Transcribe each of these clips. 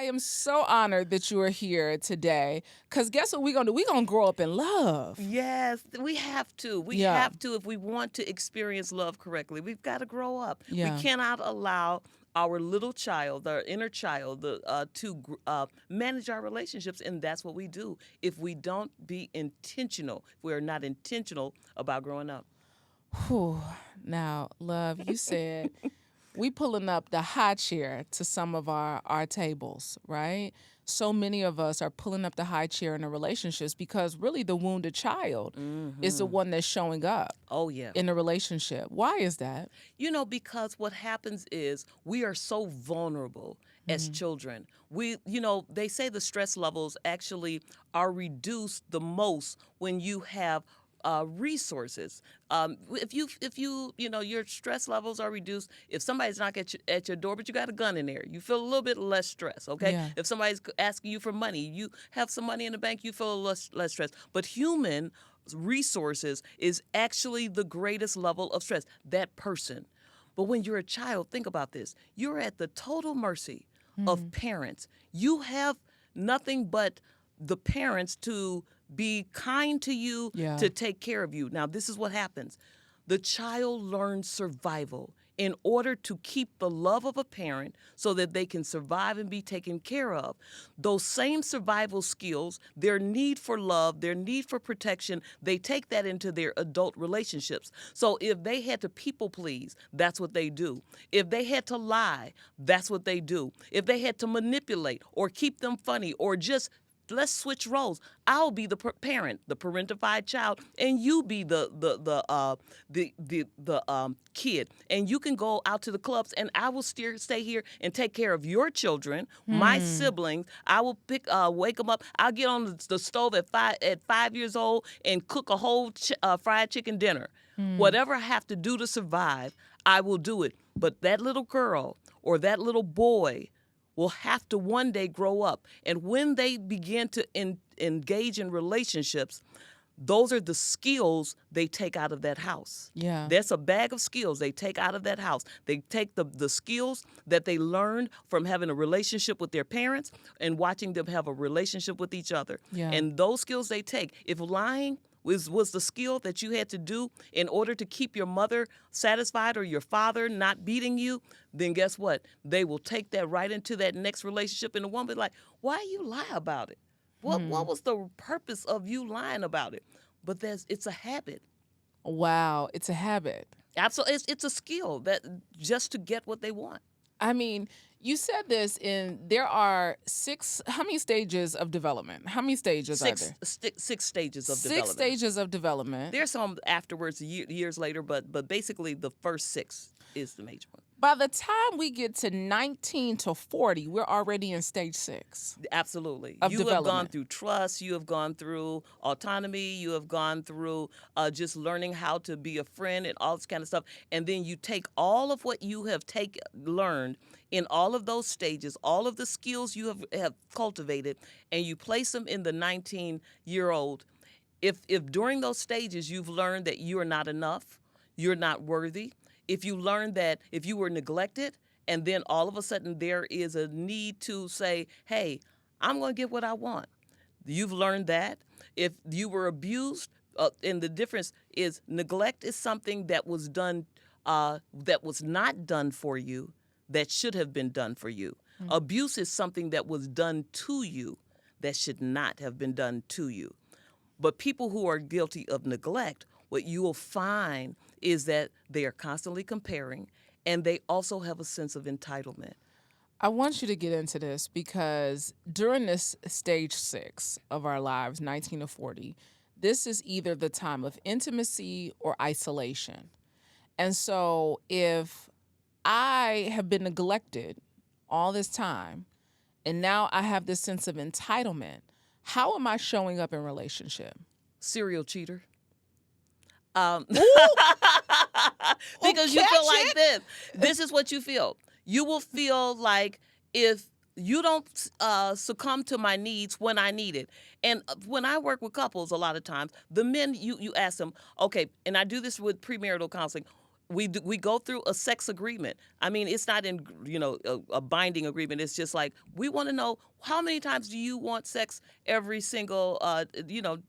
I am so honored that you are here today. Because guess what we're going to do? We're going to grow up in love. Yes, we have to. We Yeah. have to if we want to experience love correctly. We've got to grow up. We Yeah. cannot allow our little child, our inner child, to manage our relationships, and that's what we do if we don't be intentional. If we are not intentional about growing up. Whew. Now, love, you said we pulling up the high chair to some of our tables, right? So many of us are pulling up the high chair in the relationships because really the wounded child is the one that's showing up Oh yeah. in the relationship. Why is that? Because what happens is we are so vulnerable as children. They say the stress levels actually are reduced the most when you have resources. Your stress levels are reduced. If somebody's knocking at your door, but you got a gun in there, you feel a little bit less stress. Okay. Yeah. If somebody's asking you for money, you have some money in the bank, you feel less stress. But human resources is actually the greatest level of stress. That person. But when you're a child, think about this. You're at the total mercy of parents. You have nothing but the parents to be kind to you, Yeah. to take care of you. Now, this is what happens. The child learns survival in order to keep the love of a parent so that they can survive and be taken care of. Those same survival skills, their need for love, their need for protection, they take that into their adult relationships. So if they had to people please, that's what they do. If they had to lie, that's what they do. If they had to manipulate or keep them funny or just let's switch roles. I'll be the parent, the parentified child, and you be the kid. And you can go out to the clubs, and I will stay here and take care of your children, my siblings. I will wake them up. I'll get on the stove at 5 years old and cook a whole fried chicken dinner. Whatever I have to do to survive, I will do it. But that little girl or that little boy will have to one day grow up. And when they begin to engage in relationships, those are the skills they take out of that house. Yeah. That's a bag of skills they take out of that house. They take the skills that they learned from having a relationship with their parents and watching them have a relationship with each other. Yeah. And those skills they take. If lying was the skill that you had to do in order to keep your mother satisfied or your father not beating you, then guess what? They will take that right into that next relationship, and the woman be like, why you lie about it? What was the purpose of you lying about it? But it's a habit. Wow, it's a habit. Absolutely, it's a skill that just to get what they want. I mean, you said this there are how many stages of development? How many stages are there? Six stages of Six development. stages of development. There's some afterwards, years later, but basically the first six is the major one. By the time we get to 19 to 40, we're already in stage 6. Absolutely. Of You have gone development. through trust. You have gone through autonomy. You have gone through just learning how to be a friend and all this kind of stuff. And then you take all of what you have learned in all of those stages, all of the skills you have cultivated, and you place them in the 19-year-old. If during those stages you've learned that you're not enough, you're not worthy, if you learned that if you were neglected and then all of a sudden there is a need to say, hey, I'm going to get what I want. You've learned that. If you were abused, and the difference is neglect is something that was done, that was not done for you, that should have been done for you. Abuse is something that was done to you that should not have been done to you. But people who are guilty of neglect, what you will find is that they are constantly comparing, and they also have a sense of entitlement. I want you to get into this because during this stage 6 of our lives, 19 to 40, this is either the time of intimacy or isolation. And so if I have been neglected all this time, and now I have this sense of entitlement, how am I showing up in relationship? Serial cheater. Ooh. Because you catch feel like it. this. This is what you feel. You will feel like if you don't succumb to my needs when I need it. And when I work with couples, a lot of times, the men, you ask them, okay, and I do this with premarital counseling, we go through a sex agreement. I mean, it's not in a binding agreement. It's just like we want to know how many times do you want sex every single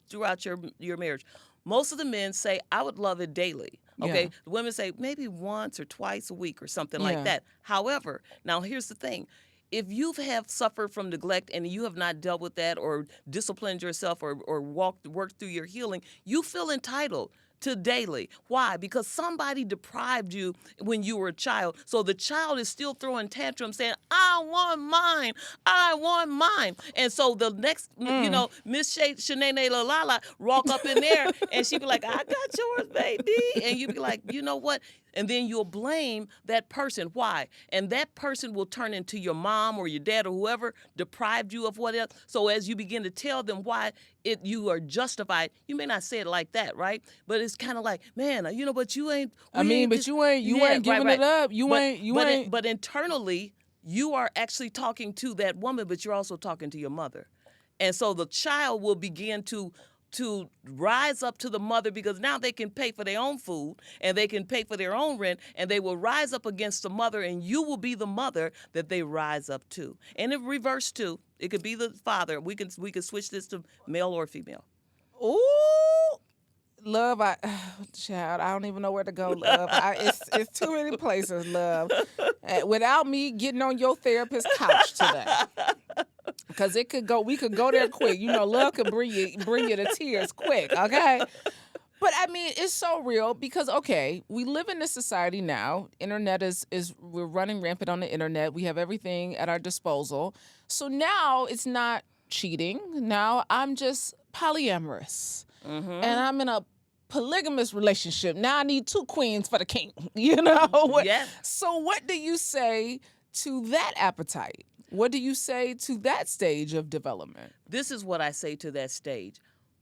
throughout your marriage. Most of the men say I would love it daily. Okay, Yeah. the women say maybe once or twice a week or something Yeah. like that. However, now here's the thing. If you have suffered from neglect and you have not dealt with that or disciplined yourself or worked through your healing, you feel entitled to daily. Why? Because somebody deprived you when you were a child. So the child is still throwing tantrums saying, I want mine. I want mine. And so the next, Miss Shanae Lala walk up in there and she be like, I got yours, baby. And you be like, you know what? And then you'll blame that person. Why? And that person will turn into your mom or your dad or whoever deprived you of whatever. So as you begin to tell them why you are justified, you may not say it like that, right? But it's kind of like, man, but you ain't. I mean, but you ain't giving it up. But internally, you are actually talking to that woman, but you're also talking to your mother. And so the child will begin to rise up to the mother because now they can pay for their own food and they can pay for their own rent and they will rise up against the mother and you will be the mother that they rise up to. And in reverse too, it could be the father. We can switch this to male or female. Ooh, love, child, I don't even know where to go, love. It's too many places, love. Without me getting on your therapist's couch today. Because we could go there quick. Love could bring you to tears quick, okay? But I mean, it's so real because, okay, we live in this society now. Internet we're running rampant on the internet. We have everything at our disposal. So now it's not cheating. Now I'm just polyamorous. Mm-hmm. And I'm in a polygamous relationship. Now I need 2 queens for the king, Yeah. So what do you say to that appetite? What do you say to that stage of development? This is what I say to that stage.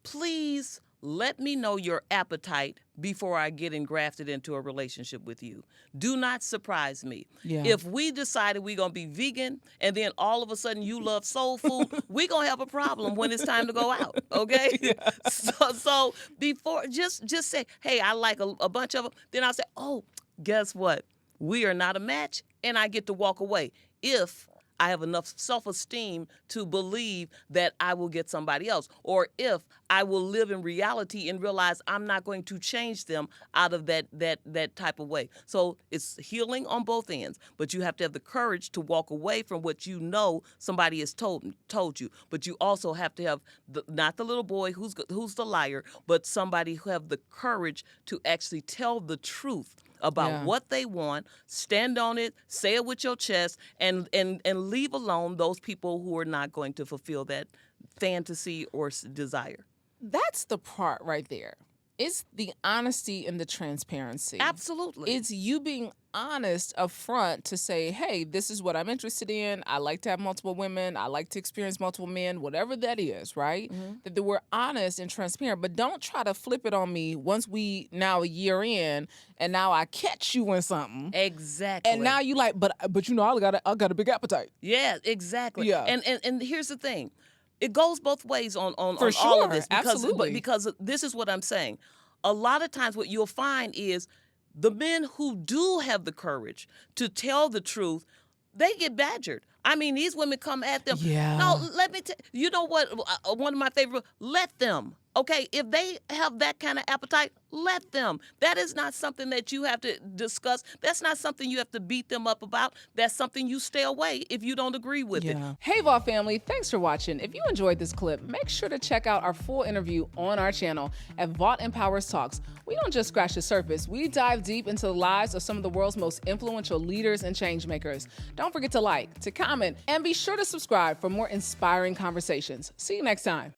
Please let me know your appetite before I get engrafted into a relationship with you. Do not surprise me. Yeah. If we decided we're going to be vegan and then all of a sudden you love soul food, we're going to have a problem when it's time to go out, okay? Yeah. So before, just say, hey, I like a bunch of them. Then I'll say, oh, guess what? We are not a match, and I get to walk away if I have enough self-esteem to believe that I will get somebody else, or if I will live in reality and realize I'm not going to change them out of that type of way. So it's healing on both ends, but you have to have the courage to walk away from what somebody has told you. But you also have to have not the little boy who's the liar, but somebody who have the courage to actually tell the truth about what they want, stand on it, say it with your chest, and leave alone those people who are not going to fulfill that fantasy or desire. That's the part right there. It's the honesty and the transparency. Absolutely. It's you being honest up front to say, hey, this is what I'm interested in. I like to have multiple women. I like to experience multiple men, whatever that is, right? Mm-hmm. That we're honest and transparent, but don't try to flip it on me once we now a year in and now I catch you in something. Exactly. And now you like, but I got a big appetite. Yeah, exactly. Yeah. And here's the thing. It goes both ways on For sure, all of this. Absolutely. Because this is what I'm saying. A lot of times what you'll find is the men who do have the courage to tell the truth, they get badgered. I mean, these women come at them. Yeah. No, let me tell you know what? One of my favorite, let them. Okay, if they have that kind of appetite, let them. That is not something that you have to discuss. That's not something you have to beat them up about. That's something you stay away if you don't agree with it. Hey, Vault family, thanks for watching. If you enjoyed this clip, make sure to check out our full interview on our channel at Vault Empowers Talks. We don't just scratch the surface. We dive deep into the lives of some of the world's most influential leaders and change makers. Don't forget to like, to comment, and be sure to subscribe for more inspiring conversations. See you next time.